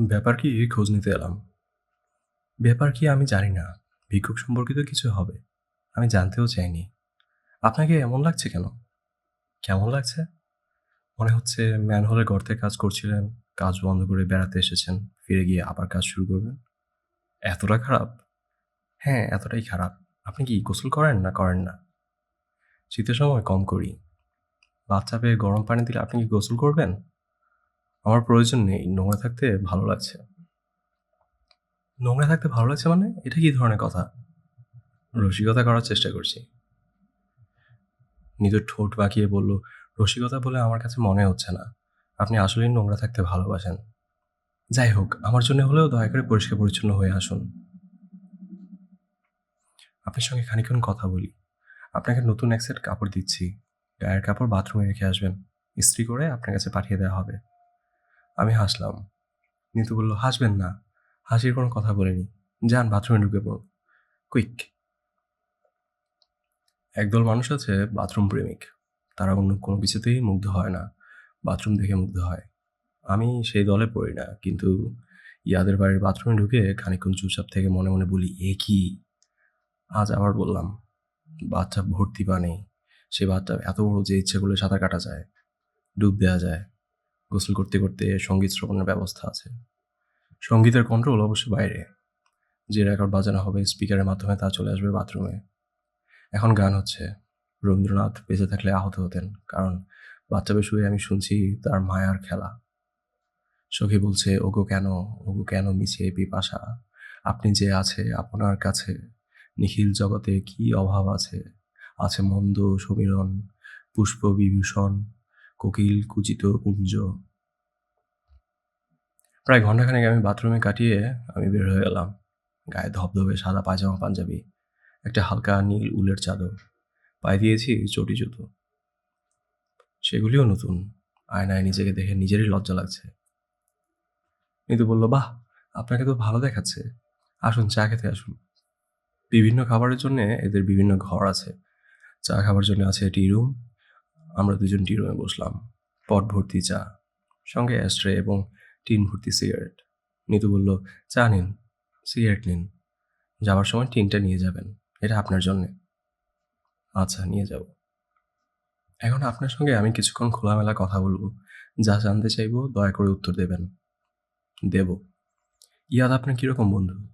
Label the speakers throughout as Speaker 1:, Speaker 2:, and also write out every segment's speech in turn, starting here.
Speaker 1: ব্যাপার কি খোঁজ নিতে এলাম। ব্যাপার কি আমি জানি না। ভিক্ষুক সম্পর্কিত কিছু হবে। আমি জানতেও চাইনি। আপনাকে এমন লাগছে কেন? কেমন লাগছে? মনে হচ্ছে ম্যানহোলের গর্তে কাজ করছিলেন, কাজ বন্ধ করে বেড়াতে এসেছেন, ফিরে গিয়ে আবার কাজ শুরু করবেন। এতটা খারাপ? হ্যাঁ, এতটাই খারাপ। আপনি কি গোসল করেন না করেন না? শীতের সময় কম করি। বাচ্চা পেয়ে গরম পানি দিলে আপনি কি গোসল করবেন? আমার প্রয়োজন নেই। নোংরা থাকতে ভালো লাগছে। নোংরা থাকতে ভালো লাগছে মানে? এটা কি ধরনের কথা? রসিকতা করার চেষ্টা করছি। নীলু ঠোঁট বাঁকিয়ে বলল, রসিকতা বলে আমার কাছে মনে হচ্ছে না। আপনি আসলেই নোংরা থাকতে ভালোবাসেন। যাই হোক, আমার জন্য হলেও দয়া করে পরিষ্কার পরিচ্ছন্ন হয়ে আসুন। আপনার সঙ্গে খানিকক্ষণ কথা বলি। আপনাকে নতুন এক সেট কাপড় দিচ্ছি। গায়ের কাপড় বাথরুমে রেখে আসবেন। ইস্ত্রি করে আপনার কাছে পাঠিয়ে দেওয়া হবে। আমি হাসলাম। নিতু বলল, হাসবেন না। হাসির কোনো কথা বলিনি। যান বাথরুমে ঢুকে পড়ুন। কুইক। একদল মানুষ আছে বাথরুম প্রেমিক। তারা অন্য কোনো কিছুতেই মুগ্ধ হয় না, বাথরুম দেখে মুগ্ধ হয়। আমি সেই দলে পড়ি না, কিন্তু ইয়াদের বাড়ির বাথরুমে ঢুকে খানিকক্ষণ চুপচাপ থেকে মনে মনে বলি, এ কি? আজ আবার বললাম, বাথটাব ভর্তি পানি। সে বাথটাব এত বড় যে ইচ্ছে করলে সাঁতার কাটা যায়, ডুব দেওয়া যায়। গোসল করতে করতে সঙ্গীত শ্রবণের ব্যবস্থা আছে। সঙ্গীতের কন্ট্রোল অবশ্য বাইরে। যে রেকর্ড বাজানো হবে স্পিকারের মাধ্যমে তা চলে আসবে বাথরুমে। এখন গান হচ্ছে। রবীন্দ্রনাথ বেঁচে থাকলে আহত হতেন, কারণ বাথটাবে শুয়ে আমি শুনছি তার মায়ার খেলা। সখী বলছে, ওগো কেন মিছে পিপাসা, আপনি যে আছে আপনার কাছে, নিখিল জগতে কি অভাব আছে, আছে মন্দ সমীরণ, পুষ্প বিভূষণ, কোকিল কুচিত কুঞ্জ। প্রায় ঘন্টাখানেক আমি বাথরুমে কাটিয়ে আমি বের হয়ে এলাম। গায়ে ধবধবে সাদা পায়জামা পাঞ্জাবি, একটা হালকা নীল উলের চাদর, পায়ে দিয়েছি চটি জুতো। সেগুলিও নতুন। আয়নায় নিজেকে দেখে নিজেরই লজ্জা লাগছে। নিতু বলল, বাহ, আপনাকে তো ভালো দেখাচ্ছে। আসুন চা খেতে আসুন। বিভিন্ন খাবারের জন্য এদের বিভিন্ন ঘর আছে। চা খাবার জন্য আছে টি রুম। আমরা দুজন টি রুমে বসলাম। পট ভর্তি চা, সঙ্গে অ্যাস্ট্রে এবং টিন ভর্তি সিগারেট। নিতু বলল, চা নিন, সিগারেট নিন। যাওয়ার সময় টিনটা নিয়ে যাবেন। এটা আপনার জন্যে। আচ্ছা, নিয়ে যাব। এখন আপনার সঙ্গে আমি কিছুক্ষণ খোলামেলা কথা বলবো। যা জানতে চাইবো দয়া করে উত্তর দেবেন। দেব। ইয়াদ আপনার কিরকম বন্ধু?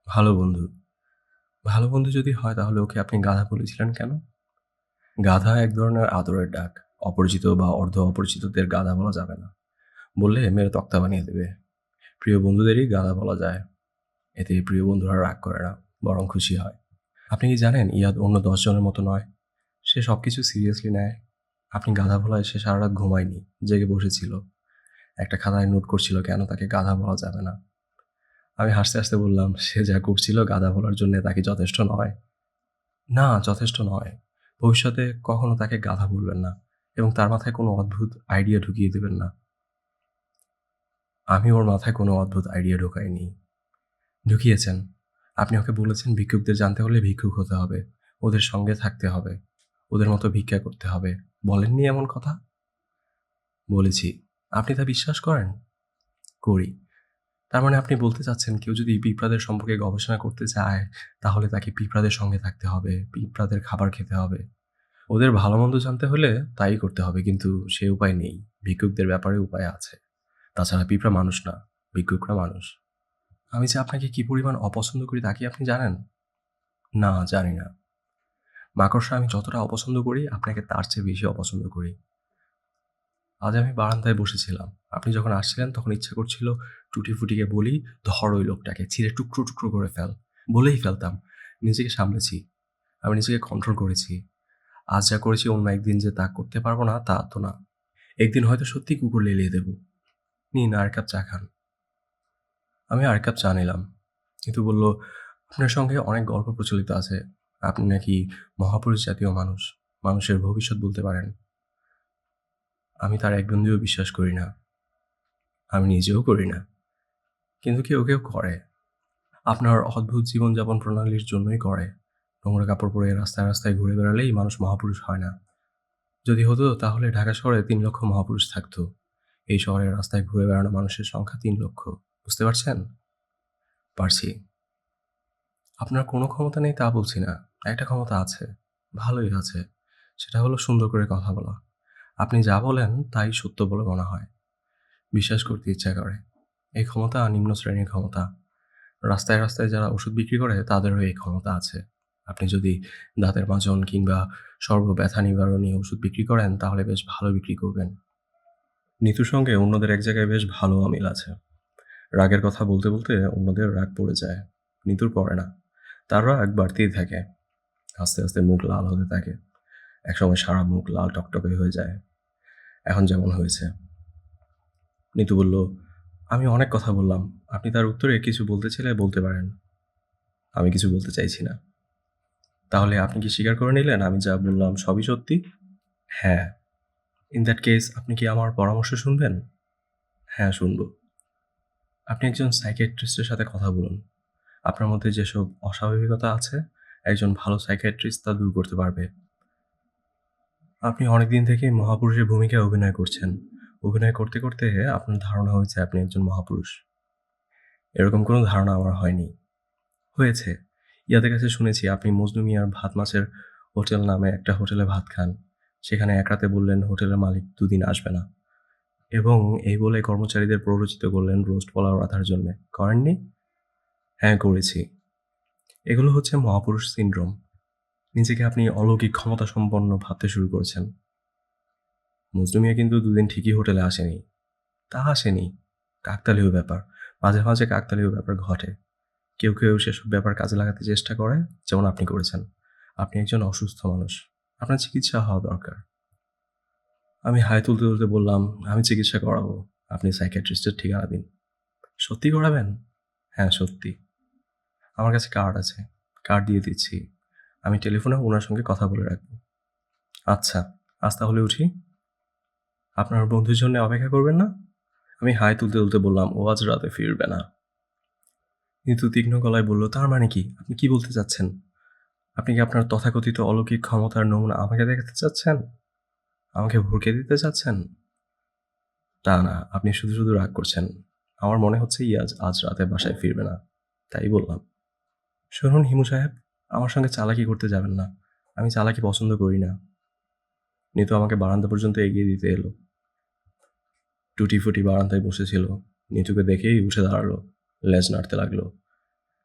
Speaker 1: ভালো বন্ধু। ভালো বন্ধু যদি হয় তাহলে ওকে আপনি গাধা বলেছিলেন কেন? গাধা এক ধরনের আদরের ডাক। অপরিচিত বা অর্ধ অপরিচিতদের গাধা বলা যাবে না। বললে মেরে তক্তা বানিয়ে দেবে। প্রিয় বন্ধুদেরই গাধা বলা যায়। এতে প্রিয় বন্ধুরা রাগ করে না, বরং খুশি হয়। আপনি কি জানেন ইয়াদ অন্য 10 জনের মতো নয়। সে সবকিছু সিরিয়াসলি নেয়। আপনি গাধা বলায় সে সারা রাত ঘুমায়নি, জেগে বসেছিল। একটা খাতায় নোট করছিল কেন তাকে গাধা বলা যাবে না। আমি হাসতে হাসতে বললাম, সে যা করছিল গাধা বলার জন্য তা কি যথেষ্ট নয়? না, যথেষ্ট নয়। ভবিষ্যতে কখনো তাকে গাধা বলবেন না, এবং তার মাথায় কোনো অদ্ভুত আইডিয়া ঢুকিয়ে দেবেন না। আমি ওর মাথায় কোনো অদ্ভুত আইডিয়া ঢোকাইনি। ঢুকিয়েছেন। আপনি ওকে বলেছেন ভিক্ষুকদের জানতে হলে ভিক্ষুক হতে হবে, ওদের সঙ্গে থাকতে হবে, ওদের মতো ভিক্ষা করতে হবে। বলেননি এমন কথা? বলেছি। আপনি তা বিশ্বাস করেন? করি। তার মানে আপনি বলতে চাচ্ছেন কেউ যদি পিঁপড়াদের সম্পর্কে গবেষণা করতে চায়, তাহলে তাকে পিঁপড়াদের সঙ্গে থাকতে হবে, পিঁপড়াদের খাবার খেতে হবে। ওদের ভালো-মন্দ জানতে হলে তাই করতে হবে, কিন্তু সে উপায় নেই। ভিক্ষুকদের ব্যাপারে উপায় আছে। তাছাড়া পিঁপড়া মানুষ না, ভিক্ষুকরা মানুষ। আমি যে আপনাকে কি পরিমাণ অপছন্দ করি তা কি আপনি জানেন? না, জানি না। মাকড়সা আমি যতটা অপছন্দ করি, আপনাকে তার চেয়ে বেশি অপছন্দ করি। আজ আমি বারান্দায় বসেছিলাম। আপনি যখন আসছিলেন তখন ইচ্ছা করছিল টুটি-ফুটিকে বলি, ধর ওই লোকটাকে, ছিঁড়ে টুকরো, টুকরো করে ফেল। বলেই ফেলতাম। নিজেকে সামলেছি। আমি নিজেকে কন্ট্রোল করেছি। আজ যা করেছি অন্য একদিন যে তা করতে পারবো না তা তো না। একদিন হয়তো সত্যিই কুকুর লেলিয়ে দেব। নিন আর ১ কাপ চা খান। আমি আর ১ কাপ চা নিলাম। কিন্তু বলল, আপনার সঙ্গে অনেক গল্প প্রচলিত আছে। আপনি নাকি মহাপুরুষ জাতীয় মানুষ। মানুষের ভবিষ্যৎ বলতে পারেন। আমি তার এক বিন্দুও বিশ্বাস করি না। আমি নিজেও করি না। কিন্তু কেউ, কেউ করে। আপনার অদ্ভুত জীবনযাপন প্রণালীর জন্যই করে। নোংরা কাপড় পরে রাস্তায়, রাস্তায় ঘুরে বেড়ালেই মানুষ মহাপুরুষ হয় না। যদি হতো তাহলে ঢাকা শহরে ৩ লক্ষ মহাপুরুষ থাকতো। এই শহরের রাস্তায় ঘুরে বেড়ানো মানুষের সংখ্যা ৩ লক্ষ। বুঝতে পারছেন? পারছি। আপনার কোনো ক্ষমতা নেই তা বলছি না। একটা ক্ষমতা আছে। ভালোই আছে। সেটা হলো সুন্দর করে কথা বলা। আপনি যা বলেন তাই সত্য বলে মনে হয়। বিশ্বাস করতে ইচ্ছা করে। এই ক্ষমতা নিম্ন শ্রেণীর ক্ষমতা। রাস্তায়, রাস্তায় যারা ওষুধ বিক্রি করে তাদেরও এই ক্ষমতা আছে। আপনি যদি দাঁতের মাজন কিংবা সর্বব্যথা নিবারণী ওষুধ বিক্রি করেন তাহলে বেশ ভালো বিক্রি করবেন। নিতুর সঙ্গে অন্যদের এক জায়গায় বেশ ভালো অমিল আছে। রাগের কথা বলতে, বলতে অন্যদের রাগ পড়ে যায়। নিতুর পড়ে না। তার রাগ বাড়তেই থাকে। আস্তে, আস্তে মুখ লাল হতে থাকে। একসময় সারা মুখ লাল টকটকে হয়ে যায়। এখন যেমন হয়েছে। নিতু বলল, "আমি অনেক কথা বললাম। আপনি তার উত্তরে কিছু বলতে চাইলে বলতে পারেন।" আমি কিছু বলতে চাইছি না। "তাহলে আপনি কি স্বীকার করে নিলেন আমি যা বললাম সবই সত্যি?" "হ্যাঁ।" "ইন দ্যাট কেস আপনি কি আমার পরামর্শ শুনবেন?" "হ্যাঁ, শুনব।" "আপনি একজন সাইকিয়াট্রিস্টের সাথে কথা বলুন। আপনার মধ্যে যেসব অস্বাভাবিকতা আছে, একজন ভালো সাইকিয়াট্রিস্ট তা দূর করতে পারবে। আপনি অনেকদিন থেকেই মহাপুরুষের ভূমিকায় অভিনয় করছেন। অভিনয় করতে, করতে আপনার ধারণা হয়েছে আপনি একজন মহাপুরুষ। এরকম কোনো ধারণা আমার হয়নি। হয়েছে। ইয়াদের কাছে শুনেছি আপনি মজনু মিয়ার ভাত মাছের হোটেল নামে একটা হোটেলে ভাত খান। সেখানে এক রাতে বললেন হোটেলের মালিক ২ দিন আসবে না। এবং এই বলে কর্মচারীদের প্ররোচিত করলেন রোস্ট পোলাও রাঁধার জন্যে। করেননি? হ্যাঁ, করেছি। এগুলো হচ্ছে মহাপুরুষ সিনড্রোম। নিজেকে আপনি অলৌকিক ক্ষমতাসম্পন্ন ভাবতে শুরু করেছেন। মজনু মিয়া কিন্তু ২ দিন ঠিকই হোটেলে আসেনি। তা আসেনি। কাকতালীয় ব্যাপার। মাঝে, মাঝে কাকতালীয় ব্যাপার ঘটে। কেউ, কেউ সেসব ব্যাপার কাজে লাগাতে চেষ্টা করে, যেমন আপনি করেছেন। আপনি একজন অসুস্থ মানুষ। আপনার চিকিৎসা হওয়া দরকার। আমি হাই তুলতে, তুলতে বললাম, "আমি চিকিৎসা করাবো। আপনি সাইকিয়াট্রিস্টের ঠিকানা দিন।" "সত্যি করাবেন?" "হ্যাঁ, সত্যি। আমার কাছে কার্ড আছে। কার্ড দিয়ে দিচ্ছি। আমি টেলিফোনে উনার সঙ্গে কথা বলে রাখব।" "আচ্ছা, আজ তাহলে উঠি?" "আপনার বন্ধুর জন্যে অপেক্ষা করবেন না?" আমি হাই তুলতে, তুলতে বললাম, "ও আজ রাতে ফিরবে না।" কিন্তু তীক্ষ্ণ গলায় বলল, "তার মানে কি? আপনি কি বলতে চাচ্ছেন? আপনি কি আপনার তথাকথিত অলৌকিক ক্ষমতার নমুনা আমাকে দেখাতে চাচ্ছেন? আমাকে ভড়কে দিতে চাচ্ছেন?" "তা না, আপনি শুধু, শুধু রাগ করছেন। আমার মনে হচ্ছে ইয়াজ আজ রাতে বাসায় ফিরবে না। তাই বললাম।" "শুনুন হিমু সাহেব, আমার সঙ্গে চালাকি করতে যাবেন না। আমি চালাকি পছন্দ করি না।" নিতু আমাকে বারান্দা পর্যন্ত এগিয়ে দিতে এলো। টুটি-ফুটি বারান্দায় বসেছিল। নিতুকে দেখেই উঠে দাঁড়ালো। লেজ নাড়তে লাগলো।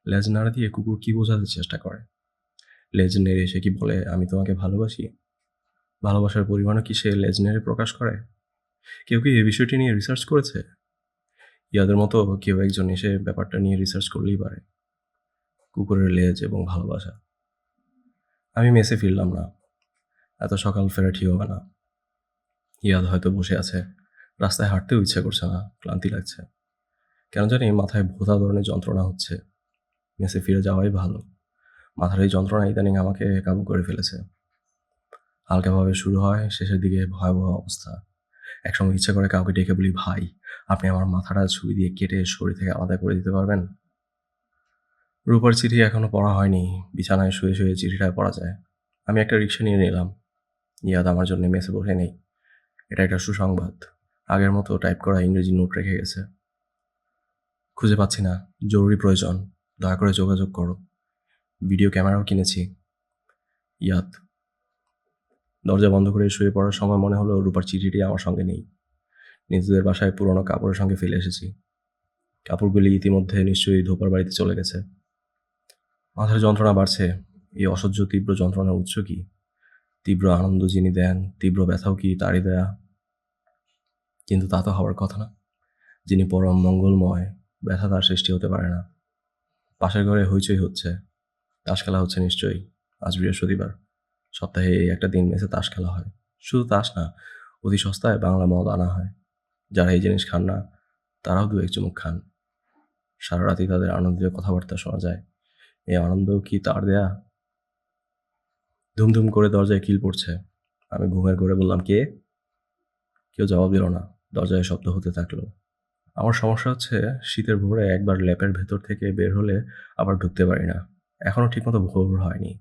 Speaker 1: লেজ নাড়া দিয়ে কুকুর কি বোঝাতে চেষ্টা করে? লেজ নেড়ে সে কি বলে, "আমি তোমাকে ভালোবাসি?" ভালোবাসার পরিমাণও কি সে লেজ নেড়ে প্রকাশ করে? কেউ কি এই বিষয়টি নিয়ে রিসার্চ করেছে? ইয়াদের মতো কেউ একজন এসে ব্যাপারটা নিয়ে রিসার্চ করলেই পারে। কুকুরের লেজ এবং ভালোবাসা। আমি মেসে ফিরলাম না। এত সকাল ফেরা ঠিক হবে না। ইয়াদ হয়তো বসে আছে। রাস্তায় হাঁটতেও ইচ্ছা করছে না। ক্লান্তি লাগছে। কেন জানি মাথায় ভোঁতা ধরনের যন্ত্রণা হচ্ছে। মেসে ফিরে যাওয়াই ভালো। মাথার এই যন্ত্রণা ইদানিং আমাকে কাবু করে ফেলেছে। হালকাভাবে শুরু হয়, শেষের দিকে ভয়াবহ অবস্থা। একসময় ইচ্ছা করে কাউকে ডেকে বলি, "ভাই, আপনি আমার মাথাটা ছুরি দিয়ে কেটে শরীর থেকে আলাদা করে দিতে পারবেন?" রূপার চিঠি এখনো পড়া হয়নি। বিছানায় শুয়ে, শুয়ে চিঠিটা পড়া যায়। আমি একটা রিকশা নিয়ে নিলাম। ইয়াদ আমার জন্য মেসে বসে নেই। এটা একটা সুসংবাদ। আগের মতো টাইপ করা ইংরেজি নোট রেখে গেছে। "খুঁজে পাচ্ছি না। জরুরি প্রয়োজন। দয়া করে যোগাযোগ করো। ভিডিও ক্যামেরাও কিনেছি। ইয়াদ।" দরজা বন্ধ করে শুয়ে পড়ার সময় মনে হলো রূপার চিঠিটি আমার সঙ্গে নেই। নিজেদের বাসায় পুরনো কাপড়ের সঙ্গে ফেলে এসেছি। কাপড়গুলি ইতিমধ্যে নিশ্চয়ই ধোপার বাড়িতে চলে গেছে। মাথার যন্ত্রণা বাড়ছে। এই অসহ্য তীব্র যন্ত্রণার উৎস কি? তীব্র আনন্দ যিনি দেন, তীব্র ব্যথাও কি তারই দেয়া? কিন্তু তা তো হওয়ার কথা না। যিনি পরম মঙ্গলময়, ব্যথা তার সৃষ্টি হতে পারে না। পাশের ঘরে হইচই হচ্ছে। তাস খেলা হচ্ছে নিশ্চয়ই। আজ বৃহস্পতিবার। সপ্তাহে এই একটা দিন মেসে তাস খেলা হয়। শুধু তাস না, অতি সস্তায় বাংলা মদ আনা হয়। যারা এই জিনিস খান না, তারাও দু-এক চুমুক খান। সারা রাতই তাদের আনন্দিত কথাবার্তা শোনা যায়। এই আনন্দও কি তার দেয়া? ধুমধুম করে দরজায় কিল পড়ছে। আমি ঘুমের ঘোরে বললাম, "কে?" কেউ জবাব দিল না। দরজায় শব্দ হতে থাকলো। আমার সমস্যা হচ্ছে শীতের ভোরে একবার ল্যাপের ভেতর থেকে বের হলে আবার ঢুকতে পারি না। এখনো ঠিকমতো ভোর হয়নি।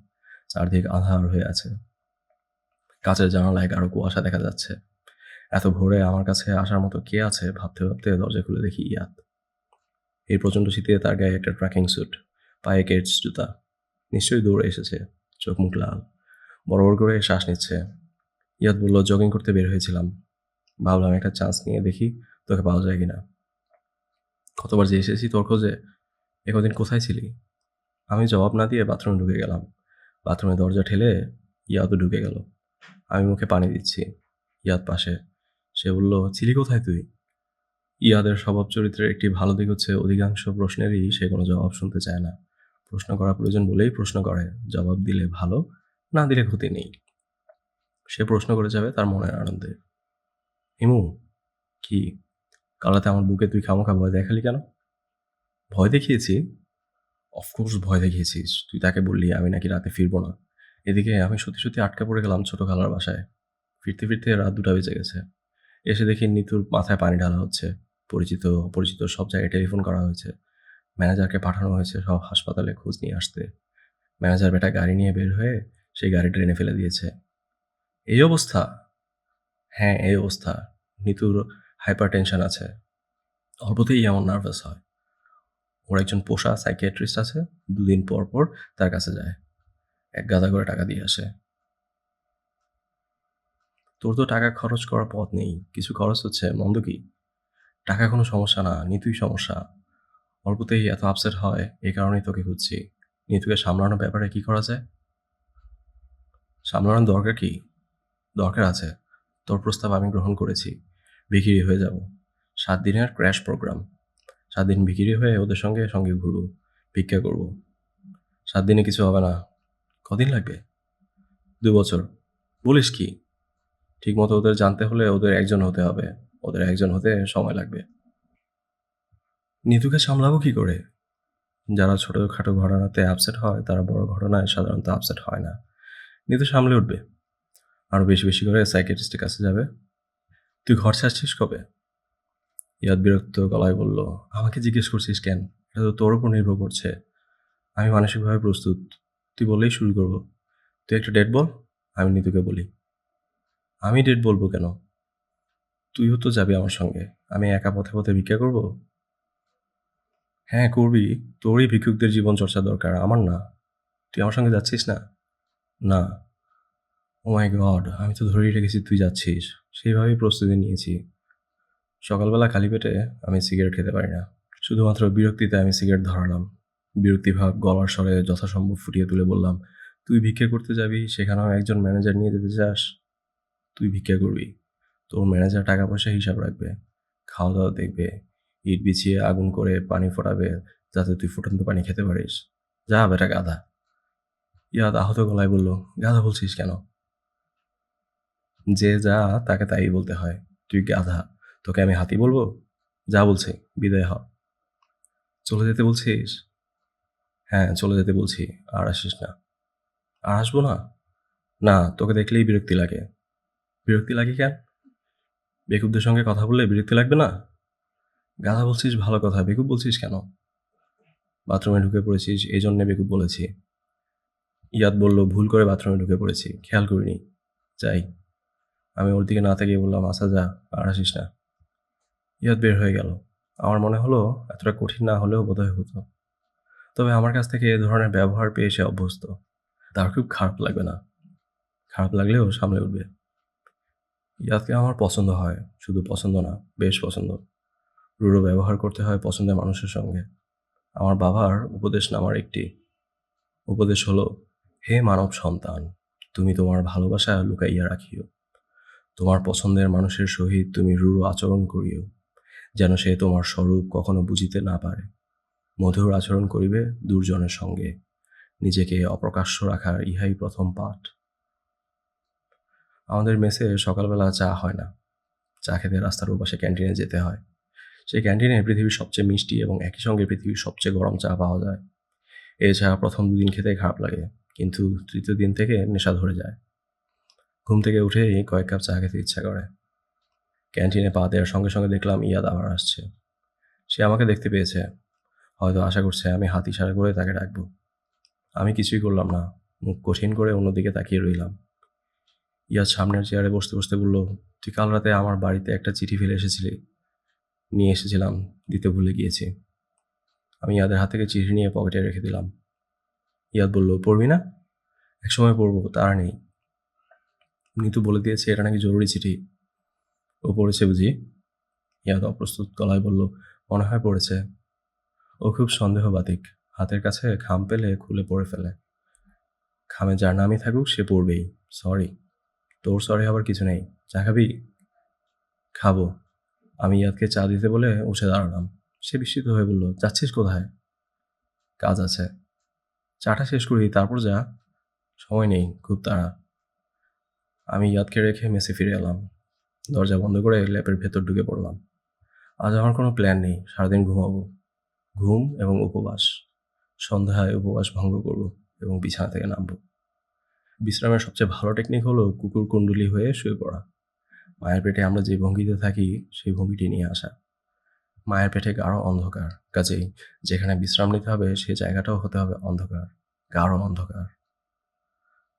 Speaker 1: চারদিক আঁধার হয়ে আছে। কাঁচের জানালায় গাঢ় কুয়াশা দেখা যাচ্ছে। এত ভোরে আমার কাছে আসার মতো কে আছে ভাবতে, ভাবতে দরজা খুলে দেখি ইয়াদ। এই প্রচণ্ড শীতে তার গায়ে একটা ট্রেকিং স্যুট, পায়ে কেডস জুতা। নিশ্চয়ই দৌড়ে এসেছে, চোখ মুখ লাল, বড় বড় করে শ্বাস নিচ্ছে। ইয়াদ বলল, জগিং করতে বের হয়েছিলাম, ভাবলাম একটা চান্স নিয়ে দেখি তোকে পাওয়া যায় কিনা। কতবার যে এসেছি তোর খোঁজে, এ কদিন কোথায় ছিলি? আমি জবাব না দিয়ে বাথরুমে ঢুকে গেলাম। বাথরুমে দরজা ঠেলে ইয়াদও ঢুকে গেল। আমি মুখে পানি দিচ্ছি, ইয়াদ পাশে। সে বলল, ছিলি কোথায় তুই? ইয়াদের স্বভাব চরিত্রের একটি ভালো দিক হচ্ছে অধিকাংশ প্রশ্নেরই সে কোনো জবাব শুনতে চায় না। প্রশ্ন করা প্রয়োজন বলেই প্রশ্ন করে, জবাব দিলে ভালো, না দিলে ক্ষতি নেই। সে প্রশ্ন করে যাবে তার মনের আনন্দে। হিমু, কি কাল রাতে আমার বুকে তুই খামোখা ভয় দেখালি কেন? ভয় দেখিয়েছি? অফকোর্স ভয় দেখিয়েছিস। তুই তাকে বললি আমি নাকি রাতে ফিরবো না। এদিকে আমি সত্যি সত্যি আটকা পড়ে গেলাম ছোট খালার বাসায়। ফিরতে ফিরতে রাত 2টা বেজে গেছে। এসে দেখি নিতুর মাথায় পানি ঢালা হচ্ছে। পরিচিত অপরিচিত সব জায়গায় টেলিফোন করা হয়েছে। ম্যানেজারকে পাঠানো হয়েছে সব হাসপাতালে খোঁজ নিয়ে আসতে। ম্যানেজার বেটা গাড়ি নিয়ে বের হয়ে সেই গাড়ি ড্রেনে ফেলে দিয়েছে। এই অবস্থা? হ্যাঁ, এই অবস্থা। নিতুর হাইপার টেনশন আছে, অল্পতেই এমন নার্ভাস হয়। ওর একজন পোষা সাইকিয়াট্রিস্ট আছে, 2 দিন পর পর তার কাছে যায়, এক গাদা করে টাকা দিয়ে আসে। তোর তো টাকা খরচ করার পথ নেই, কিছু খরচ হচ্ছে, মন্দ কি? টাকা কোনো সমস্যা না, নিতুই সমস্যা। অল্পতেই এত আপসেট হয়, এই কারণেই তোকে খুঁজছি। নিতুকে সামলানোর ব্যাপারে কি করা যায়? সামলানোর দরকার কি? দরকার আছে। তোর প্রস্তাব আমি গ্রহণ করেছি। ভিখিরি হয়ে যাব। 7 দিনের ক্র্যাশ প্রোগ্রাম। 7 দিন ভিখিরি হয়ে ওদের সঙ্গে সঙ্গে ঘুরবো, ভিক্ষা করব। 7 দিনে কিছু হবে না। কদিন লাগবে? 2 বছর। বলিস কি? ঠিকমতো ওদের জানতে হলে ওদের একজন হতে হবে। ওদের একজন হতে সময় লাগবে। নিতুকে সামলাবো কি করে? যারা ছোটখাটো ঘটনাতে আপসেট হয় তারা বড় ঘটনায় সাধারণত আপসেট হয় না। নিতু সামলে উঠবে। আরও বেশি বেশি করে সাইকিয়াট্রিস্টের কাছে যাবে। তুই ঘর ছাড়ছিস কবে? ইয়াদ বিরক্ত গলায় বলল, আমাকে জিজ্ঞেস করছিস কেন? এটা তো তোর উপর নির্ভর করছে। আমি মানসিকভাবে প্রস্তুত। তুই বললেই শুরু করব। তুই একটা ডেট বল, আমি নিতুকে বলি। আমি ডেট বলবো কেন? তুইও তো যাবি আমার সঙ্গে। আমি একা পথে পথে ভিক্ষা করব? হ্যাঁ করবি। তোরই ভিক্ষুকদের জীবন চর্চা দরকার, আমার না। তুই আমার সঙ্গে যাচ্ছিস না? না। ও মাই গড, আমি তো ধরেই রেখেছি তুই যাচ্ছিস। সেইভাবেই প্রস্তুতি নিয়েছি। সকালবেলা খালি পেটে আমি সিগারেট খেতে পারি না। শুধুমাত্র বিরক্তিতে আমি সিগারেট ধরালাম। বিরক্তিভাব গলার স্বরে যথাসম্ভব ফুটিয়ে তুলে বললাম, তুই ভিক্ষা করতে যাবি, সেখানেও একজন ম্যানেজার নিয়ে যেতে চাস? তুই ভিক্ষা করবি, তোর ম্যানেজার টাকা পয়সা হিসাব রাখবে, খাওয়া দাওয়া দেখবে, ইট বিছিয়ে আগুন করে পানি ফোটাবে যাতে তুই ফুটন্ত পানি খেতে পারিস। যা বেটা গাধা। ইয়াদ আহত গলায় বলল, গাধা বলছিস কেন? যে যা তাকে তাই বলতে হয়। তুই গাধা, তোকে আমি হাতি বলবো? যা বলছি, বিদায় হ। চলে যেতে বলছিস? হ্যাঁ, চলে যেতে বলছি। আর আসিস না। আর আসবো না? না, তোকে দেখলেই বিরক্তি লাগে। বিরক্তি লাগে কেন? বেকুবদের সঙ্গে কথা বললে বিরক্তি লাগবে না? গাধা বলছিস ভালো কথা, বেকুব বলছিস কেন? বাথরুমে ঢুকে পড়েছিস, এই জন্যে বেকুব বলেছি। ইয়াদ বলল, ভুল করে বাথরুমে ঢুকে পড়েছি, খেয়াল করিনি। যাই। আমি ওর দিকে না তাকিয়ে বললাম, আচ্ছা যা, আর আসিস না। ইয়াদ বের হয়ে গেল। আমার মনে হলো এতটা কঠিন না হলেও বোধহয় হতো। তবে আমার কাছ থেকে এ ধরনের ব্যবহার পেয়ে সে অভ্যস্ত। তার খুব খারাপ লাগবে না। খারাপ লাগলেও সামলে উঠবে। ইয়াদকে আমার পছন্দ হয়, শুধু পছন্দ না, বেশ পছন্দ। রূঢ় ব্যবহার করতে হয় পছন্দের মানুষের সঙ্গে। আমার বাবার উপদেশ নামার একটি উপদেশ হলো, হে মানব সন্তান, তুমি তোমার ভালোবাসা লুকাইয়া রাখিও। তোমার পছন্দের মানুষের সহিত তুমি রূঢ় আচরণ করিও, যেন সে তোমার স্বরূপ কখনো বুঝিতে না পারে। মধুর আচরণ করিবে দুর্জনের সঙ্গে। নিজেকে অপ্রকাশ্য রাখার ইহাই প্রথম পাঠ। আমাদের মেসে সকালবেলা চা হয় না। চা খেতে রাস্তার ওপাশে ক্যান্টিনে যেতে হয়। সেই ক্যান্টিনে পৃথিবীর সবচেয়ে মিষ্টি এবং একই সঙ্গে পৃথিবীর সবচেয়ে গরম চা পাওয়া যায়। এই চা প্রথম 2 দিন খেতে খারাপ লাগে, কিন্তু তৃতীয় দিন থেকে নেশা ধরে যায়। ঘুম থেকে উঠেই কয়েক কাপ চা খেতে ইচ্ছা করে। ক্যান্টিনে পা দেওয়ার সঙ্গে সঙ্গে দেখলাম ইয়াদ আবার আসছে। সে আমাকে দেখতে পেয়েছে, হয়তো আশা করছে আমি হাত ইশারা করে তাকে ডাকবো। আমি কিছুই করলাম না, মুখ কঠিন করে অন্যদিকে তাকিয়ে রইলাম। ইয়াদ সামনের চেয়ারে বসতে বসতে বলল, তুই কাল রাতে আমার বাড়িতে একটা চিঠি ফেলে এসেছিলি। নিয়ে এসেছিলাম, দিতে ভুলে গিয়েছি। আমি ইয়াদের হাত থেকে চিঠি নিয়ে পকেটে রেখে দিলাম। ইয়াদ বলল, পড়বি না? একসময় পড়বো, তার নেই। নিতু বলে দিয়েছে এটা নাকি জরুরি চিঠি। ও পড়েছে বুঝি? ইয়াদ অপ্রস্তুত গলায় বলল, মনে হয় পড়েছে। ও খুব সন্দেহবাতিক, হাতের কাছে খাম পেলে খুলে পড়ে ফেলে। খামে যার নামই থাকুক সে পড়বেই। সরি। তোর সরি আবার কিছু নেই। চা খাবি? খাবো। আমি ইয়াদকে চা দিতে বলে উঠে দাঁড়ালাম। সে বিস্মিত হয়ে বলল, যাচ্ছিস কোথায়? কাজ আছে। চাটা শেষ করি তারপর যা। সময় নেই, খুব তাড়া। আমি ইয়াদকে রেখে মেসে ফিরে এলাম। দরজা বন্ধ করে ল্যাপের ভেতর ঢুকে পড়লাম। আজ আমার কোনো প্ল্যান নেই, সারাদিন ঘুমাবো। ঘুম এবং উপবাস। সন্ধ্যায় উপবাস ভঙ্গ করব এবং বিছানা থেকে নামবো। বিশ্রামের সবচেয়ে ভালো টেকনিক হলো কুকুর কুণ্ডুলি হয়ে শুয়ে পড়া। মায়ের পেটে আমরা যে ভঙ্গিতে থাকি সেই ভঙ্গিটি নিয়ে আসা। মায়ের পেটে গাঢ় অন্ধকার, কাজেই যেখানে বিশ্রাম নিতে হবে সেই জায়গাটাও হতে হবে অন্ধকার, গাঢ় অন্ধকার।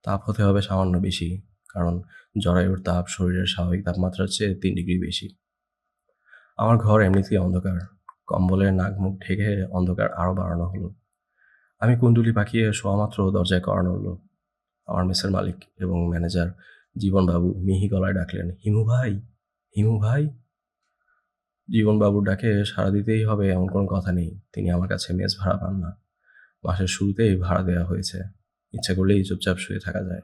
Speaker 1: তাপ হতে হবে সামান্য বেশি, কারণ জরায়ুর তাপ শরীরের স্বাভাবিক তাপমাত্রার চেয়ে 3 ডিগ্রি বেশি। আমার ঘর এমনিতেই অন্ধকার, কম্বলে নাক মুখ ঢেকে অন্ধকার আরও বাড়ানো হলো। আমি কুণ্ডুলি পাকিয়ে শোয়া মাত্র দরজায় কড়া নড়ল। আমার মেসের মালিক এবং ম্যানেজার জীবনবাবু মিহি গলায় ডাকলেন, হিমু ভাই, হিমু ভাই। জীবনবাবুর ডাকে সাড়া দিতেই হবে এমন কোনো কথা নেই। তিনি আমার কাছে মেস ভাড়া পান না। মাসের শুরুতেই ভাড়া দেওয়া হয়েছে। ইচ্ছা করলেই চুপচাপ শুয়ে থাকা যায়।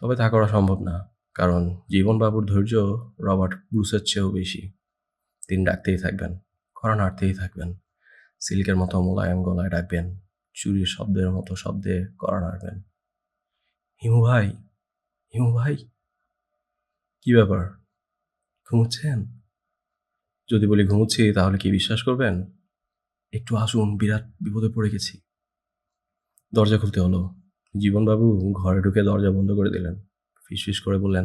Speaker 1: তবে তা করা সম্ভব না, কারণ জীবনবাবুর ধৈর্য রবার্ট ব্রুসের চেয়েও বেশি। তিনি ডাকতেই থাকবেন, কড়া নাড়তেই থাকবেন, সিল্কের মতো মোলায়েম গলায় ডাকবেন, চুরির শব্দের মতো শব্দে কড়া নাড়বেন, হিমু ভাই, হিমু ভাই। কি ব্যাপার, ঘুমুচ্ছেন? যদি বলি ঘুমুচ্ছি তাহলে কি বিশ্বাস করবেন? একটু আসুন, বিরাট বিপদে পড়ে গেছি। দরজা খুলতে হলো। জীবনবাবু ঘরে ঢুকে দরজা বন্ধ করে দিলেন। ফিসফিস করে বললেন,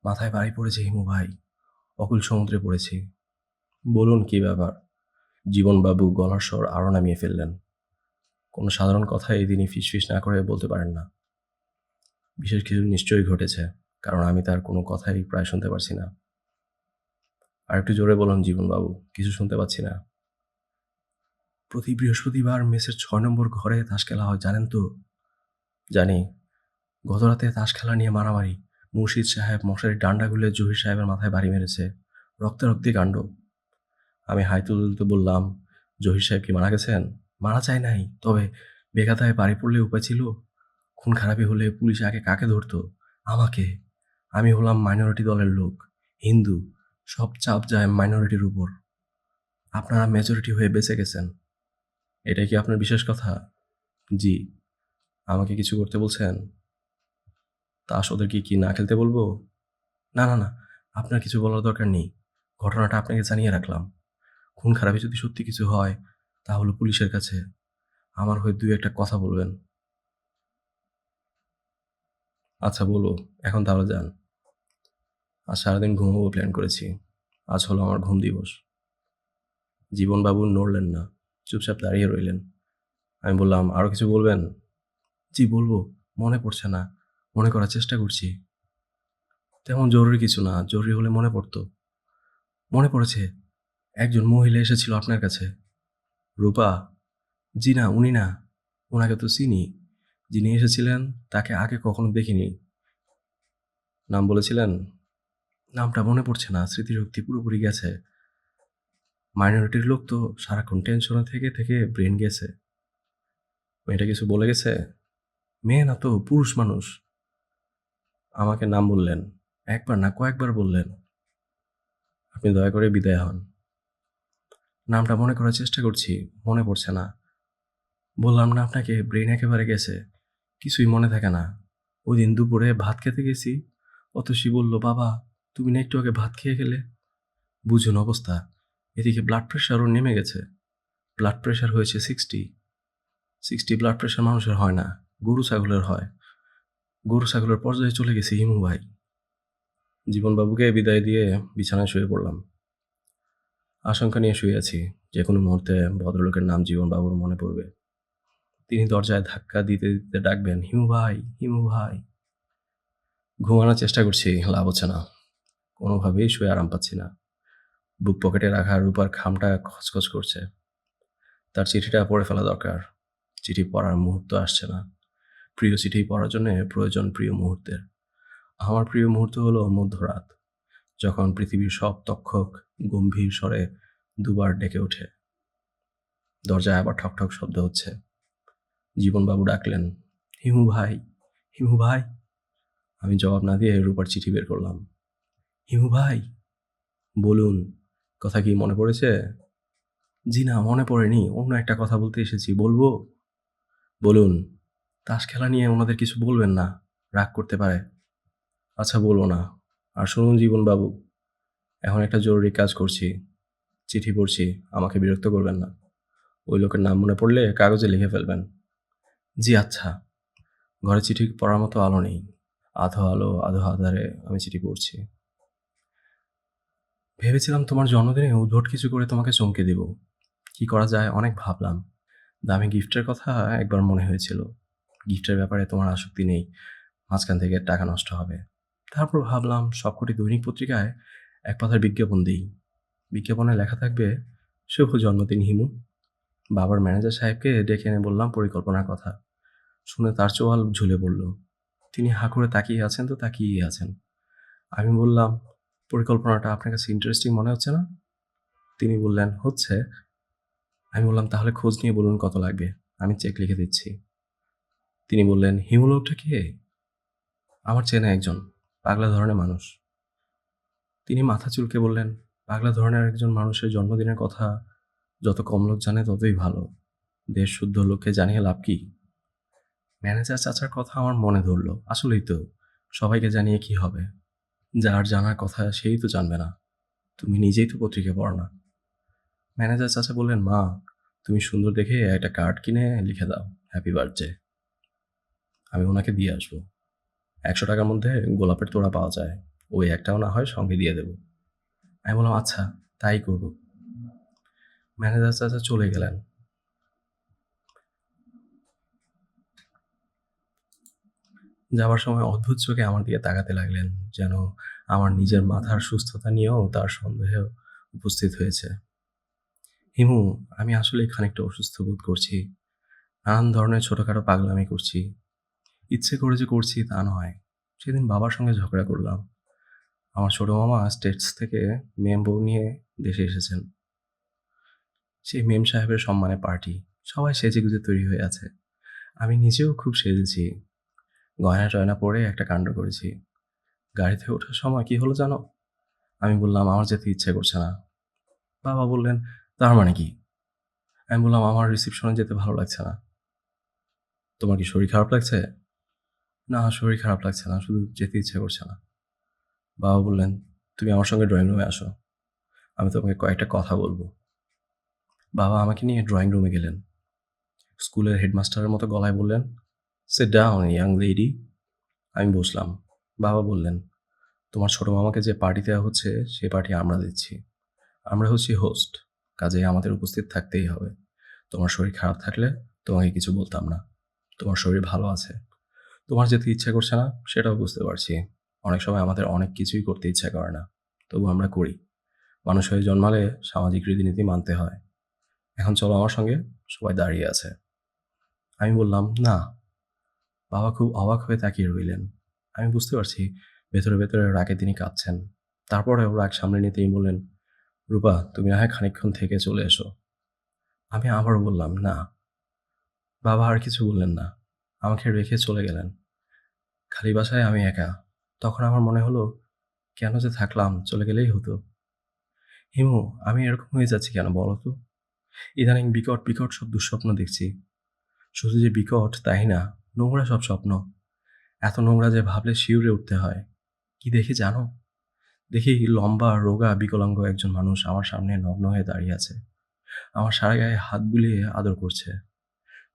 Speaker 1: মাথায় বাড়ি পড়েছে হিমু ভাই, অকুল সমুদ্রে পড়েছি। বলুন কি ব্যাপার? জীবনবাবু গলার স্বর আরও নামিয়ে ফেললেন। কোনো সাধারণ কথাই তিনি ফিসফিস না করে বলতে পারেন না। বিশেষ কিছু নিশ্চয়ই ঘটেছে, কারণ আমি তার কোনো কথাই প্রায় শুনতে পারছি না। আর একটু জোরে বলুন জীবনবাবু, কিছু শুনতে পাচ্ছি না। প্রতি বৃহস্পতিবার মেসের 6 নম্বর ঘরে তাস খেলা হয়, জানেন তো? জানি। গতরাতে তাস খেলা নিয়ে মারামারি। মুর্শিদ সাহেব মশারির ডান্ডা খুলে জহির সাহেবের মাথায় বাড়ি মেরেছে। রক্তারক্তি কাণ্ড। আমি হাই তুলতে বললাম, জহির সাহেব কি মারা গেছেন? মারা যায় নাই, তবে বেকাতায় বাড়ি পড়লে উপায় ছিল? খুন খারাপি হলে পুলিশ আগে কাকে ধরতো? আমাকে। আমি হলাম মাইনরিটি দলের লোক, হিন্দু। সব চাপ যায় মাইনরিটির উপর। আপনারা মেজরিটি হয়ে বেঁচে গেছেন। এটাই কি আপনার বিশেষ কথা? জি। আমাকে কিছু করতে বলছেন? তাস ওদেরকে কি না খেলতে বলবো? না না না, আপনার কিছু বলার দরকার নেই। ঘটনাটা আপনাকে জানিয়ে রাখলাম। খুন খারাপি যদি সত্যি কিছু হয় তাহলে পুলিশের কাছে আমার হয়ে 2-1টা কথা বলবেন। আচ্ছা বলো, এখন তাহলে যান। আজ সারাদিন ঘুমাবো প্ল্যান করেছি। আজ হলো আমার ঘুম দিবস। জীবনবাবু নড়লেন না, চুপচাপ দাঁড়িয়ে রইলেন। আমি বললাম, আরও কিছু বলবেন? জি বলবো, মনে পড়ছে না, মনে করার চেষ্টা করছি। তেমন জরুরি কিছু না, জরুরি হলে মনে পড়তো। মনে পড়েছে, একজন মহিলা এসেছিল আপনার কাছে। রূপা? জি না, উনি না। ওনাকে তো চিনি। যিনি এসেছিলেন তাকে আগে কখনো দেখিনি। নাম বলেছিলেন? নামটা মনে পড়ছে না, স্মৃতিশক্তি পুরোপুরি গেছে। মাইনরিটির লোক তো, সারাক্ষণ টেনশনে থেকে থেকে ব্রেন গেছে। মেয়েটা কিছু বলে গেছে? মেয়ে না তো, পুরুষ মানুষ। আমাকে নাম বললেন, একবার না কয়েকবার বললেন। আপনি দয়া করে বিদায় হন। নামটা মনে করার চেষ্টা করছি, মনে পড়ছে না। বললাম না আপনাকে, ব্রেন একেবারে গেছে, কিছুই মনে থাকে না। ওই দিন দুপুরে ভাত খেতে গেছি, অতসী বলল, বাবা তুমি না একটু আগে ভাত খেয়ে গেলে। বুঝুন অবস্থা। এদিকে ব্লাড প্রেশারও নেমে গেছে। ব্লাড প্রেশার হয়েছে 60। ব্লাড প্রেশার মানুষের হয় না, গরু ছাগলের হয়। গরু ছাগলের পর্যায়ে চলে গেছে হিমু ভাই। জীবনবাবুকে বিদায় দিয়ে বিছানায় শুয়ে পড়লাম। আশঙ্কা নিয়ে শুয়ে আছি, যে কোনো মুহূর্তে ভদ্রলোকের নাম জীবনবাবুর মনে পড়বে। তিনি দরজায় ধাক্কা দিতে দিতে ডাকবেন, হিমু ভাই, হিমু ভাই। ঘুমানোর চেষ্টা করছি, লাভ হচ্ছে না। কোনোভাবেই শুয়ে আরাম পাচ্ছি না। বুক পকেটে রাখা রূপার খামটা খচখচ করছে। তার চিঠিটা পড়ে ফেলা দরকার। চিঠি পড়ার মুহূর্ত আসছে না। প্রিয় চিঠি পড়ার জন্যে প্রয়োজন প্রিয় মুহূর্তের। আমার প্রিয় মুহূর্ত হলো মধ্যরাত, যখন পৃথিবীর সব তক্ষক গম্ভীর স্বরে দুবার ডেকে ওঠে। দরজায় আবার ঠক ঠক শব্দ হচ্ছে। জীবনবাবু ডাকলেন, হিমু ভাই, হিমু ভাই। আমি জবাব না দিয়ে রূপার চিঠি বের করলাম। হিমু ভাই, বলুন, কথা কি মনে পড়েছে? জি না, মনে পড়েনি, অন্য একটা কথা বলতে এসেছি, বলবো? বলুন। তাস খেলা নিয়ে ওনাদের কিছু বলবেন না, রাগ করতে পারে। আচ্ছা, বলবো না। আর শুনুন জীবনবাবু, এখন একটা জরুরি কাজ করছি, চিঠি পড়ছি, আমাকে বিরক্ত করবেন না। ওই লোকের নাম মনে পড়লে কাগজে লিখে ফেলবেন। জি আচ্ছা। ঘরে চিঠি পড়ার মতো আলো নেই। আধো আলো আধো আধারে আমি চিঠি পড়ছি। ভেবেছিলাম তোমার জন্মদিনে উদ্ভট কিছু করে তোমাকে চমকে দেব। কি করা যায় অনেক ভাবলাম। দামি গিফটের কথা একবার মনে হয়েছিল। গিফটের ব্যাপারে তোমার আসক্তি নেই, মাঝখান থেকে টাকা নষ্ট হবে। তারপর ভাবলাম সবকটি দৈনিক পত্রিকায় এক পাতার বিজ্ঞাপন দিই। বিজ্ঞাপনে লেখা থাকবে, শুভ জন্মদিন হিমু। বাবার ম্যানেজার সাহেবকে ডেকে এনে বললাম পরিকল্পনার কথা। শুনে তার চোয়াল ঝুলে পড়ল। তিনি হাঁ করে তাকিয়ে আছেন তো তাকিয়েই আছেন। আমি বললাম, পরিকল্পনাটা আপনার কাছে ইন্টারেস্টিং মনে হচ্ছে না? তিনি বললেন, হচ্ছে। আমি বললাম, তাহলে খোঁজ নিয়ে বলুন কত লাগবে, আমি চেক লিখে দিচ্ছি। তিনি বললেন, হিমু লোকটা কে? আমার চেনা একজন পাগলা ধরনের মানুষ। তিনি মাথা চুলকে বললেন, পাগলা ধরনের একজন মানুষের জন্মদিনের কথা যত কম লোক জানে ততই ভালো। দেশ শুদ্ধ লোককে জানিয়ে লাভ কি? ম্যানেজার চাচার কথা আমার মনে ধরল। আসলেই তো, সবাইকে জানিয়ে কি হবে? যার জানার কথা সেই তো জানবে না। তুমি নিজেই তো পত্রিকা পড়ো না। ম্যানেজার চাচা বললেন, মা, তুমি সুন্দর দেখে একটা কার্ড কিনে লিখে দাও, হ্যাপি বার্থডে। আমি ওনাকে দিয়ে আসবো। 100 টাকার মধ্যে গোলাপের তোড়া পাওয়া যায়, ওই একটাও না হয় সঙ্গে দিয়ে দেবো। আমি বললাম, আচ্ছা, তাই করব। ম্যানেজার চাচা চলে গেলেন। যাওয়ার সময় অদ্ভুত চোখে আমার দিকে তাকাতে লাগলেন, যেন আমার নিজের মাথার সুস্থতা নিয়েও তার সন্দেহ উপস্থিত হয়েছে। হিমু, আমি আসলে খানিকটা অসুস্থ বোধ করছি। নানান ধরনের ছোটখাটো পাগলামি করছি। ইচ্ছে করে যে করছি তা নয়। সেদিন বাবার সঙ্গে ঝগড়া করলাম। আমার ছোট মামা স্টেটস থেকে মেম বউ নিয়ে দেশে এসেছেন। সেই মেম সাহেবের সম্মানে পার্টি। সবাই সেজেগুজে তৈরি হয়ে আছে। আমি নিজেও খুব সেজেছি। গয়না টয়না পরে একটা কাণ্ড করেছি। গাড়িতে ওঠার সময় কি হলো জানো? আমি বললাম, আমার যেতে ইচ্ছে করছে না। বাবা বললেন, তার মানে কি? আমি বললাম, আমার রিসেপশনে যেতে ভালো লাগছে না। তোমার কি শরীর খারাপ লাগছে? না, শরীর খারাপ লাগছে না, শুধু যেতে ইচ্ছে করছে না। বাবা বললেন, তুমি আমার সঙ্গে ড্রয়িং রুমে আসো, আমি তোমাকে কয়েকটা কথা বলবো। বাবা আমাকে নিয়ে ড্রয়িং রুমে গেলেন। স্কুলের হেডমাস্টারের মতো গলায় বললেন, সিট ডাউন ইয়াং লেডি। আমি বসলাম। বাবা বললেন, তোমার ছোট মামাকে যে পার্টি দেওয়া হচ্ছে সে পার্টি আমরা দিচ্ছি। আমরা হচ্ছি হোস্ট, কাজেই আমাদের উপস্থিত থাকতেই হবে। তোমার শরীর খারাপ থাকলে তোমাকে কিছু বলতাম না। তোমার শরীর ভালো আছে, তোমার যেতে ইচ্ছা করছে না সেটাও বুঝতে পারছি। অনেক সময় আমাদের অনেক কিছুই করতে ইচ্ছা করে না, তবু আমরা করি। মানুষ হয়ে জন্মালে সামাজিক রীতিনীতি মানতে হয়। এখন চলো আমার সঙ্গে। সবাই দাঁড়িয়ে আছে। আমি বললাম, না। বাবা খুব অবাক হয়ে তাকিয়ে রইলেন। আমি বুঝতে পারছি ভেতরে ভেতরে রাগে তিনি কাঁদছেন। তারপরেও রাগ সামলে নিয়ে তিনি বললেন, রূপা, তুমি না হয় খানিকক্ষণ থেকে চলে এসো। আমি আবারও বললাম, না। বাবা আর কিছু বললেন না, আমাকে রেখে চলে গেলেন। খালি বাসায় আমি একা। তখন আমার মনে হলো, কেন যে থাকলাম, চলে গেলেই হতো। হিমু, আমি এরকম হয়ে যাচ্ছি কেন বলো তো? ইদানিং বিকট বিকট সব দুঃস্বপ্ন দেখছি। শুধু যে বিকট তাই না, নোংরা সব স্বপ্ন। এত নোংরা যে ভাবলে শিউরে উঠতে হয়। কি দেখি জানো? দেখি লম্বা রোগা বিকলাঙ্গ একজন মানুষ আমার সামনে নগ্ন হয়ে দাঁড়িয়ে আছে। আমার সারা গায়ে হাত বুলিয়ে আদর করছে।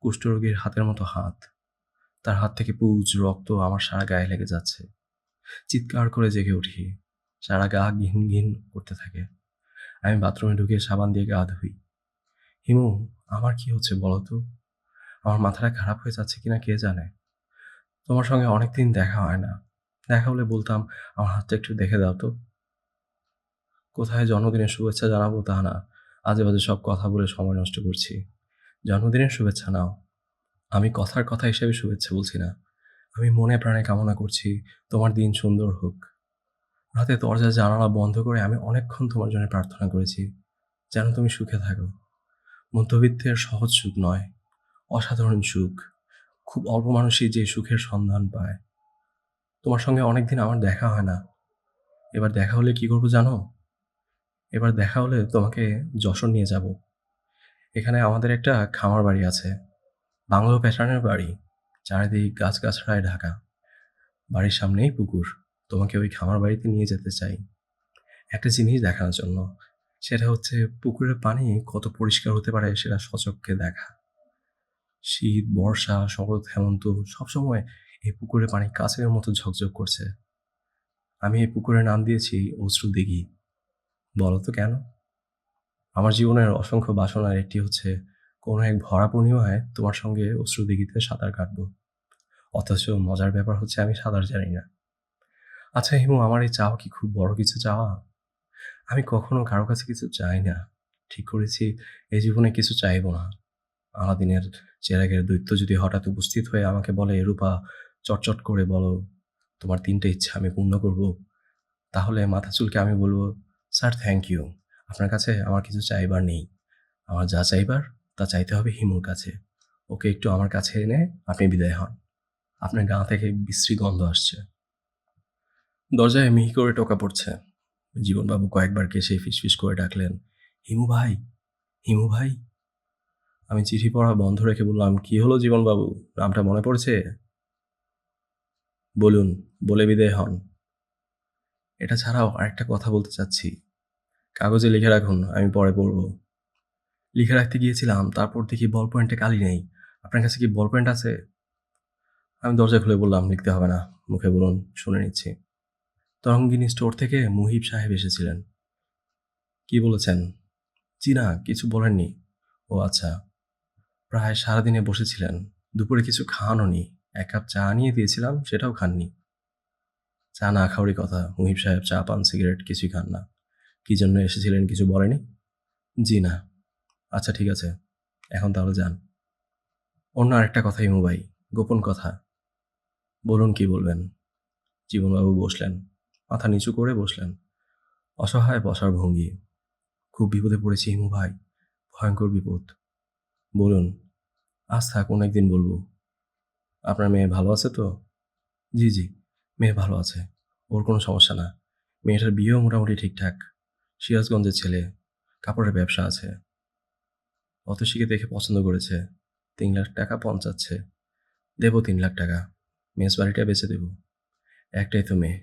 Speaker 1: কুষ্ঠরোগীর হাতের মতো হাত। তার হাত থেকে পুজ রক্ত আমার সারা গায়ে লেগে যাচ্ছে। চিৎকার করে জেগে উঠি। সারা গা ঘিন ঘিন করতে থাকে। আমি বাথরুমে ঢুকে সাবান দিয়ে গা ধুই। হিমু, আমার কি হচ্ছে বলো তো? আমার মাথাটা খারাপ হয়ে যাচ্ছে কিনা কে জানে। তোমার সঙ্গে অনেকদিন দেখা হয় না। দেখা হলে বলতাম, আমার হাতটা একটু দেখে দাও তো। কোথায় জন্মদিনের শুভেচ্ছা জানাবো তা না, আজে বাজে সব কথা বলে সময় নষ্ট করছি। জন্মদিনের শুভেচ্ছা নাও। আমি কথার কথা হিসেবে শুভেচ্ছা বলছি না। আমি মনে প্রাণে কামনা করছি তোমার দিন সুন্দর হোক। রাতে দরজা জানালা বন্ধ করে আমি অনেকক্ষণ তোমার জন্য প্রার্থনা করেছি। যেন তুমি সুখে থাকো। মধ্যবিত্তের সহজ সুখ নয়, অসাধারণ সুখ। খুব অল্প মানুষই যে সুখের সন্ধান পায়। তোমার সঙ্গে অনেকদিন আমার দেখা হয় না। এবার দেখা হলে কি করব জানো? এবার দেখা হলে তোমাকে যশোর নিয়ে যাব। এখানে আমাদের একটা খামার বাড়ি আছে। বাংলো প্যাটার্নের বাড়ি। চারিদিক গাছগাছড়ায় ঢাকা। বাড়ির সামনেই পুকুর। তোমাকে ওই খামার বাড়িতে নিয়ে যেতে চাই। একটা জিনিস দেখানোর জন্য। সেটা হচ্ছে পুকুরের পানি কত পরিষ্কার হতে পারে সেটা সচক্ষে দেখা। শীত, বর্ষা, শরৎ, হেমন্ত সবসময় এই পুকুরের পানি কাচের মতো ঝকঝক করছে। আমি এই পুকুরের নাম দিয়েছি অশ্রু দিঘি। বলো তো কেন? আমার জীবনের অসংখ্য বাসনার একটি হচ্ছে কোনো এক ভরা পূর্ণিমায় তোমার সঙ্গে অশ্রু দিঘিতে সাঁতার কাটবো। অথচ মজার ব্যাপার হচ্ছে আমি সাঁতার জানি না। আচ্ছা হিমু, আমার এই চাওয়া কি খুব বড় কিছু চাওয়া? আমি কখনো কারো কাছে কিছু চাই না। ঠিক করেছি এই জীবনে কিছু চাইবো না। আলাদিনের চেরাগের দৈত্য যদি হঠাৎ উপস্থিত হয়ে আমাকে বলে, রূপা চটচট করে বলো তোমার ৩টে ইচ্ছা আমি পূর্ণ করব, তাহলে মাথা চুলকে আমি বলবো, স্যার থ্যাংক ইউ, আপনার কাছে আমার কিছু চাইবার নেই। আমার যা চাইবার তা চাইতে হবে হিমুর কাছে। ওকে একটু আমার কাছে এনে আপনি বিদায় হন। আপনার গা থেকে বিশ্রী গন্ধ আসছে। দরজায় মিহি করে টোকা পড়ছে। জীবনবাবু কয়েকবার কেসে ফিসফিস করে ডাকলেন, হিমু ভাই, হিমু ভাই। আমি চিঠি পড়া বন্ধ রেখে বললাম, কি হলো জীবনবাবু, নামটা মনে পড়ছে? বলুন, বলে বিদায় হন। এটা ছাড়াও আরেকটা কথা বলতে চাচ্ছি। কাগজে লিখে রাখুন, আমি পরে পড়ব। লিখে রাখতে গিয়েছিলাম, তারপর দেখি বল পয়েন্টে কালি নেই। আপনার কাছে কি বল পয়েন্ট আছে? আমি দরজা খুলে বললাম, লিখতে হবে না, মুখে বলুন, শুনে নিচ্ছি। তরঙ্গিনী স্টোর থেকে মুহিব সাহেব এসেছিলেন। কি বলেছেন? জি না, কিছু বলেননি। ও আচ্ছা। প্রায় সারাদিনে বসেছিলেন। দুপুরে কিছু খাওয়ানোনি। ১ কাপ চা নিয়ে দিয়েছিলাম, সেটাও খাননি। চা না খাওয়ারই কথা, মুহিব সাহেব চা পান সিগারেট কিছুই খান না। কি জন্য এসেছিলেন কিছু বলেনি? জি না। আচ্ছা ঠিক আছে, এখন তাহলে যান। অন্য আরেকটা কথা হিমু ভাই, গোপন কথা। বলুন কি বলবেন। জীবনবাবু বসলেন, মাথা নিচু করে বসলেন। অসহায় বসার ভঙ্গি। খুব বিপদে পড়েছি হিমু ভাই, ভয়ঙ্কর বিপদ। বলুন। আজ থাক, অন্য একদিন বলবো। আপনার মেয়ে ভালো আছে তো? জি জি, মেয়ে ভালো আছে। ওর কোনো সমস্যা না। মেয়েটার বিয়েও মোটামুটি ঠিকঠাক। সিরাজগঞ্জের ছেলে, কাপড়ের ব্যবসা আছে। অতসীকে দেখে পছন্দ করেছে। ৩ লাখ টাকা পণ চাচ্ছে। দেবো ৩ লাখ টাকা। মেস বাড়িটা বেচে দেব। একটাই তো মেয়ে।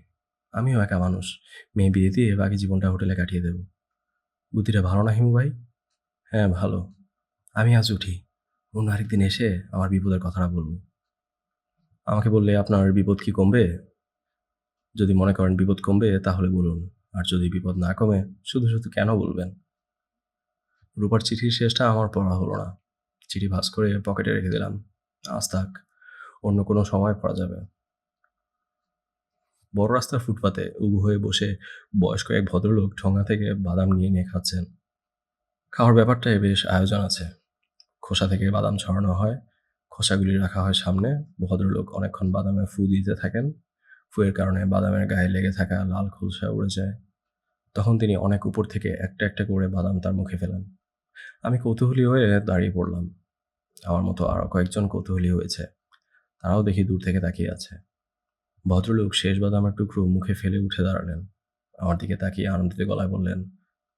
Speaker 1: আমিও একা মানুষ। মেয়ে বিয়ে দিয়ে বাকি জীবনটা হোটেলে কাটিয়ে দেব। বুদ্ধিটা ভালো না হিমু ভাই? হ্যাঁ ভালো। আমি আজ উঠি। অন্য আরেকদিন এসে আমার বিপদের কথাটা বলবো। আমাকে বললে আপনার বিপদ কি কমবে? যদি মনে করেন বিপদ কমবে তাহলে বলুন। আর যদি বিপদ না কমে শুধু শুধু কেন বলবেন? রূপার চিঠির শেষটা আমার পড়া হলো না। চিঠি ভাঁজ করে পকেটে রেখে দিলাম। আজ থাক, অন্য কোনো সময় পড়া যাবে। বড় রাস্তার ফুটপাতে উবু হয়ে বসে বয়স্ক এক ভদ্রলোক ঠোঙা থেকে বাদাম নিয়ে নিয়ে খাচ্ছেন। খাওয়ার ব্যাপারটায় বেশ আয়োজন আছে। খোসা থেকে বাদাম ছড়ানো হয়, খোসাগুলি রাখা হয় সামনে। ভদ্রলোক অনেকক্ষণ বাদামে ফু দিতে থাকেন। ফুয়ের কারণে বাদামের গায়ে লেগে থাকা লাল খোলসা উড়ে যায়। তখন তিনি অনেক উপর থেকে একটা একটা করে বাদাম তার মুখে ফেলেন। আমি কৌতূহলী হয়ে দাঁড়িয়ে পড়লাম। আমার মতো আরও কয়েকজন কৌতূহলী হয়েছে। তারাও দেখি দূর থেকে তাকিয়ে আছে। ভদ্রলোক শেষ বাদামের টুকরো মুখে ফেলে উঠে দাঁড়ালেন। আমার দিকে তাকিয়ে আনন্দিত গলায় বললেন,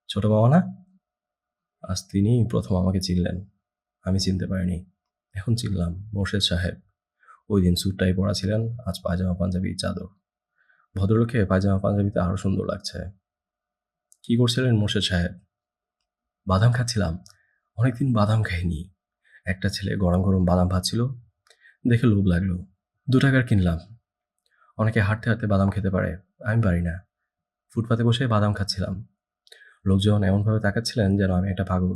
Speaker 1: ছোট মামা না? আজ তিনিই প্রথম আমাকে চিনলেন। আমি চিনতে পারিনি। এখন চিনলাম, মোর্শেদ সাহেব। ওই দিন স্যুট টাই পরা ছিলেন, আজ পায়জামা পাঞ্জাবি চাদর। ভদ্রলোককে পায়জামা পাঞ্জাবিতে আরও সুন্দর লাগছে। কি করছিলেন মোর্শেদ সাহেব? বাদাম খাচ্ছিলাম। অনেকদিন বাদাম খাইনি। একটা ছেলে গরম গরম বাদাম ভাজছিল, দেখে লোভ লাগলো। 2 টাকার কিনলাম। অনেকে হাঁটতে হাঁটতে বাদাম খেতে পারে, আমি পারি না। ফুটপাতে বসে বাদাম খাচ্ছিলাম। লোকজন এমনভাবে তাকাচ্ছিলেন যেন আমি একটা পাগল।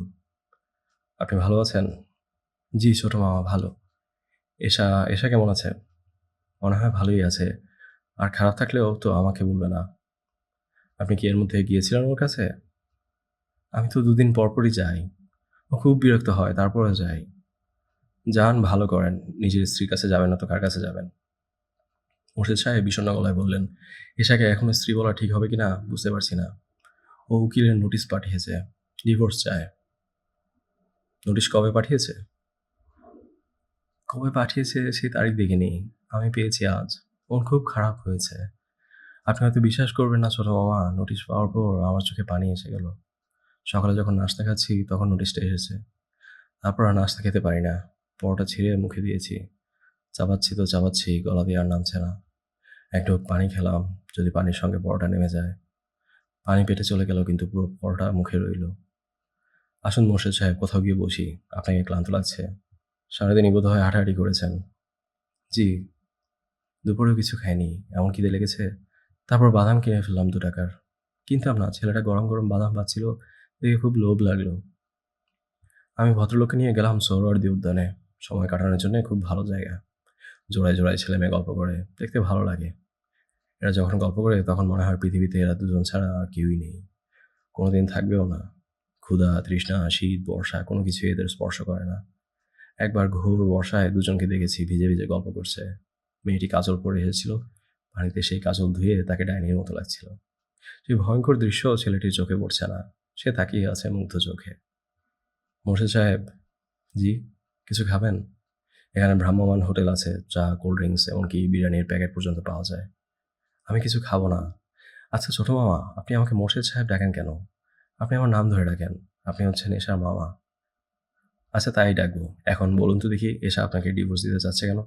Speaker 1: আপনি ভালো আছেন? জি ছোট মামা, ভালো। এশা এশা কেমন আছে? মনে হয় ভালোই আছে। আর খারাপ থাকলেও তো আমাকে বলবে না। আপনি কি এর মধ্যে গিয়েছিলেন ওর কাছে? আমি তো 2 দিন পর পরই যাই। ও খুব বিরক্ত হয়, তারপরেও যাই। যান, ভালো করেন। নিজের স্ত্রীর কাছে যাবেন না তো কার কাছে যাবেন? মোর্শেদ সাহেব বিষণ্ণ গলায় বললেন, এশাকে এখনো স্ত্রী বলা ঠিক হবে কিনা বুঝতে পারছি না। ও উকিলের নোটিশ পাঠিয়েছে, ডিভোর্স চায়। নোটিশ কবে পাঠিয়েছে? কবে পাঠিয়েছে সেই তারিখ দেখিনি। আমি পেয়েছি আজ। মন খুব খারাপ হয়েছে। আপনি হয়তো বিশ্বাস করবেন না ছোট মামা, নোটিশ পাওয়ার পর আমার চোখে পানি এসে গেল। সকালে যখন নাস্তা খাচ্ছি তখন নোটিশটা এসেছে। তারপর আর নাস্তা খেতে পারি না। পরোটা ছিঁড়ে মুখে দিয়েছি। চাবাচ্ছি তো চাবাচ্ছি, গলা দিয়ে আর নামছে না। এক ঢোক পানি খেলাম, যদি পানির সঙ্গে পরোটা নেমে যায়। পানি পেটে চলে গেল কিন্তু পুরো পরোটা মুখে রইল। আসুন মোর্শেদ সাহেব, কোথাও গিয়ে বসি। আপনাকে ক্লান্ত লাগছে। সারাদিনই বোধহয় হাঁটাহাঁটি করেছেন। জি, দুপুরেও কিছু খাইনি। এমন খিদে লেগেছে। তারপর বাদাম কিনে ফেললাম ৳2 র। কিনতাম না, ছেলেটা গরম গরম বাদাম পাচ্ছিল দেখে খুব লোভ লাগলো। আমি ভদ্রলোককে নিয়ে গেলাম সোহরাওয়ার্দী উদ্যানে। সময় কাটানোর জন্য খুব ভালো জায়গা। জোড়ায় জোড়ায় ছেলেমেয়ে গল্প করে, দেখতে ভালো লাগে। এরা যখন গল্প করে তখন মনে হয় পৃথিবীতে এরা দুজন ছাড়া আর কেউই নেই। কোনোদিন থাকবেও না। ক্ষুধা, তৃষ্ণা, শীত, বর্ষা কোনো কিছুই এদের স্পর্শ করে না। একবার ঘোর বর্ষায় দুজনকে দেখেছি ভিজে ভিজে গল্প করছে। মেয়েটি কাজল পরে এসেছিল। পানিতে সেই কাজল ধুয়ে তাকে ডাইনির মতো লাগছিল। সেই ভয়ঙ্কর দৃশ্য ছেলেটির চোখে পড়ছে না। সে তাকিয়ে আছে মুগ্ধ চোখে। মোর্শেদ সাহেব, জি, কিছু খাবেন? এখানে ভ্রাম্যমাণ হোটেল আছে, চা, কোল্ড ড্রিঙ্কস এমনকি বিরিয়ানির প্যাকেট পর্যন্ত পাওয়া যায়। আমি কিছু খাবো না। আচ্ছা ছোট মামা, আপনি আমাকে মোর্শেদ সাহেব ডাকেন কেন? আপনি আমার নাম ধরে ডাকেন। আপনি হচ্ছেন এশার মামা। আচ্ছা তাই ডাকবো। এখন বলুন তো দেখি এশা আপনাকে ডিভোর্স দিতে চাচ্ছে কেন?